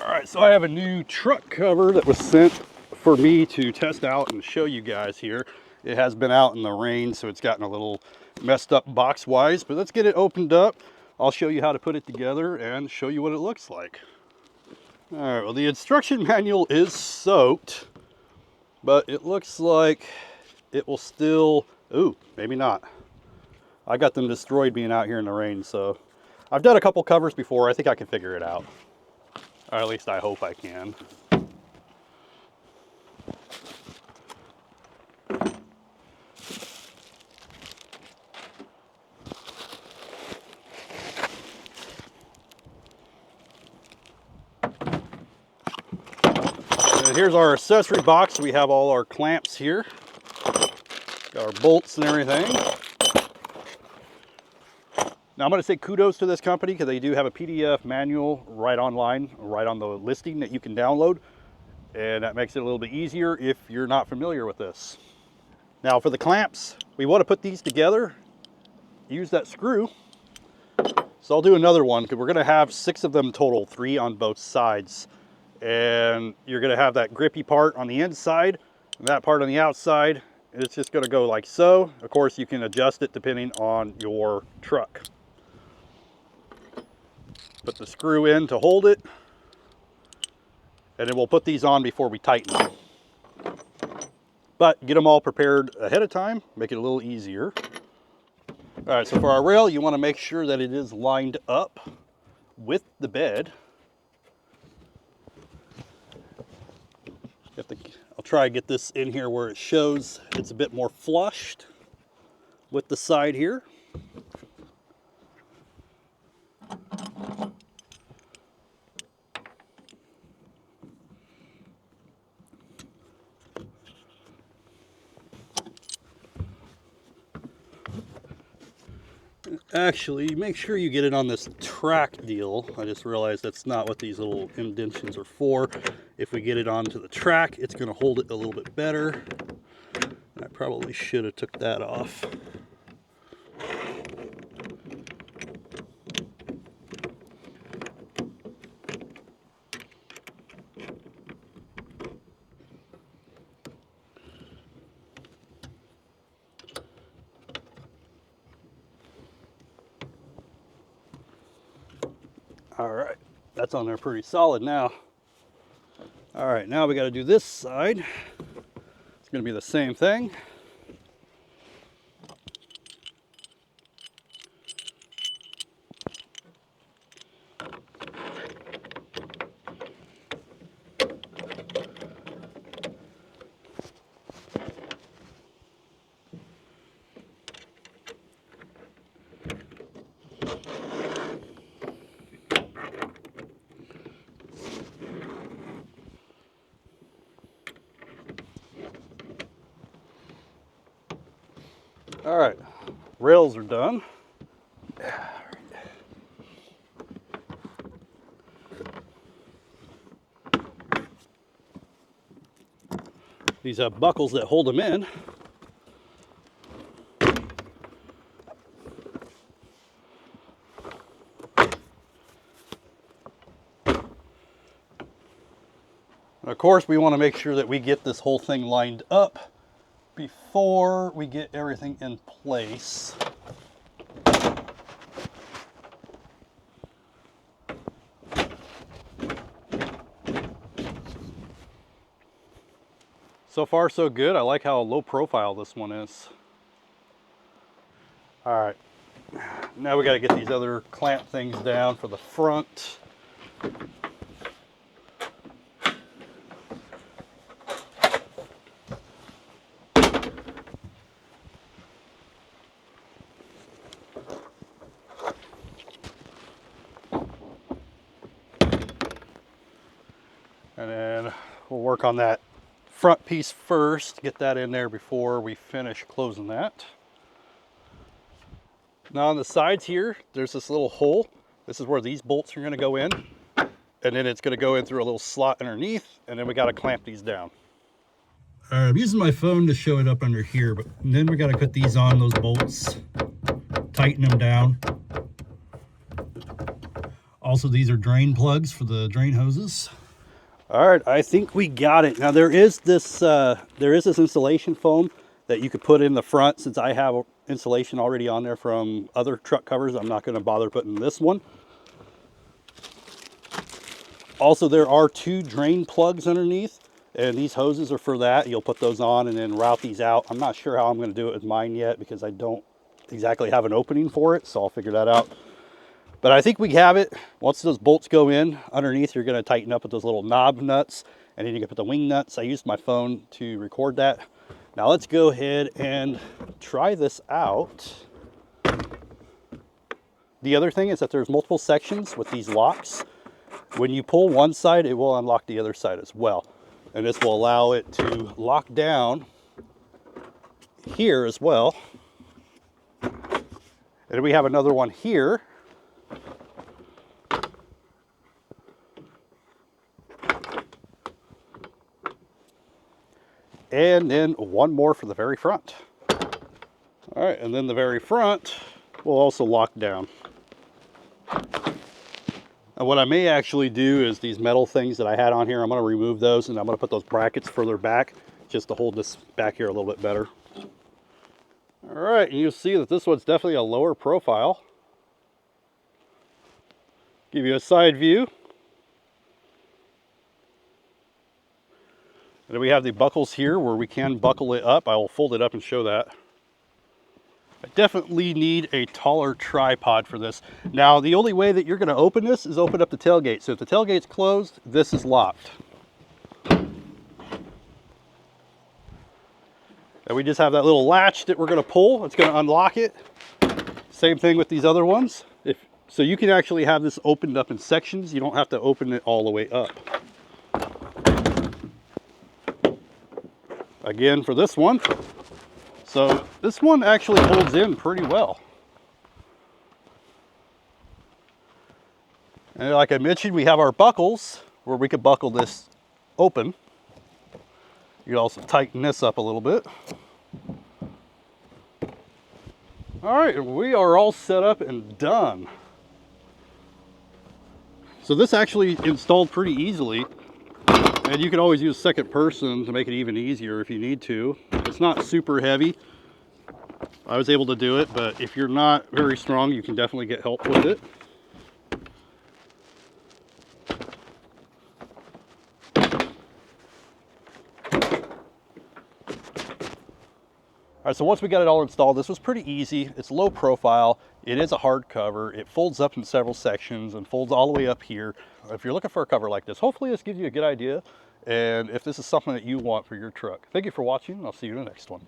All right, so I have a new truck cover that was sent for me to test out and show you guys here. It has been out in the rain, so it's gotten a little messed up box wise, but let's get it opened up. I'll show you how to put it together and show you what it looks like. All right, well, the instruction manual is soaked, but it looks like it will still, ooh, maybe not. I got them destroyed being out here in the rain, so I've done a couple covers before. I think I can figure it out. Or at least I hope I can. And here's our accessory box. We have all our clamps here. Got our bolts and everything. Now I'm going to say kudos to this company because they do have a PDF manual right online, right on the listing that you can download. And that makes it a little bit easier if you're not familiar with this. Now for the clamps, we want to put these together, use that screw. So I'll do another one because we're going to have 6 of them total, 3 on both sides. And you're going to have that grippy part on the inside and that part on the outside. It's just going to go like so. Of course, you can adjust it depending on your truck. Put the screw in to hold it, and then we'll put these on before we tighten them. But get them all prepared ahead of time, make it a little easier. All right, so for our rail, you want to make sure that it is lined up with the bed. I'll try to get this in here where it shows it's a bit more flushed with the side here. Actually, make sure you get it on this track deal. I just realized that's not what these little indentions are for. If we get it onto the track, it's going to hold it a little bit better. I probably should have took that off. All right, that's on there pretty solid now. All right, now we got to do this side. It's going to be the same thing. All right, rails are done. These have buckles that hold them in. Of course, we want to make sure that we get this whole thing lined up before we get everything in place. So far, so good. I like how low profile this one is. All right, now we got to get these other clamp things down for the front. And then we'll work on that front piece first, get that in there before we finish closing that. Now on the sides here, there's this little hole. This is where these bolts are going to go in. And then it's going to go in through a little slot underneath, and then we got to clamp these down. All right, I'm using my phone to show it up under here, but then we got to put these on, those bolts, tighten them down. Also, these are drain plugs for the drain hoses. All right, I think we got it. Now there is this insulation foam that you could put in the front. Since I have insulation already on there from other truck covers, I'm not going to bother putting this one. Also, there are 2 drain plugs underneath, and these hoses are for that. You'll put those on and then route these out. I'm not sure how I'm going to do it with mine yet because I don't exactly have an opening for it, so I'll figure that out. But I think we have it. Once those bolts go in underneath, you're going to tighten up with those little knob nuts, and then you can put the wing nuts. I used my phone to record that. Now let's go ahead and try this out. The other thing is that there's multiple sections with these locks. When you pull one side, it will unlock the other side as well. And this will allow it to lock down here as well. And we have another one here. And then one more for the very front. All right, and then the very front will also lock down. And what I may actually do is these metal things that I had on here, I'm going to remove those and I'm going to put those brackets further back just to hold this back here a little bit better. All right, and you'll see that this one's definitely a lower profile. Give you a side view. And then we have the buckles here where we can buckle it up. I will fold it up and show that. I definitely need a taller tripod for this. Now, the only way that you're going to open this is open up the tailgate. So if the tailgate's closed, this is locked. And we just have that little latch that we're going to pull. It's going to unlock it. Same thing with these other ones. So you can actually have this opened up in sections. You don't have to open it all the way up. Again, for this one. So this one actually holds in pretty well. And like I mentioned, we have our buckles where we could buckle this open. You can also tighten this up a little bit. All right, we are all set up and done. So this actually installed pretty easily. And you can always use second person to make it even easier if you need to. It's not super heavy. I was able to do it, but if you're not very strong, you can definitely get help with it. All right, so once we got it all installed, this was pretty easy. It's low profile. It is a hard cover. It folds up in several sections and folds all the way up here. If you're looking for a cover like this, hopefully this gives you a good idea. And if this is something that you want for your truck. Thank you for watching. I'll see you in the next one.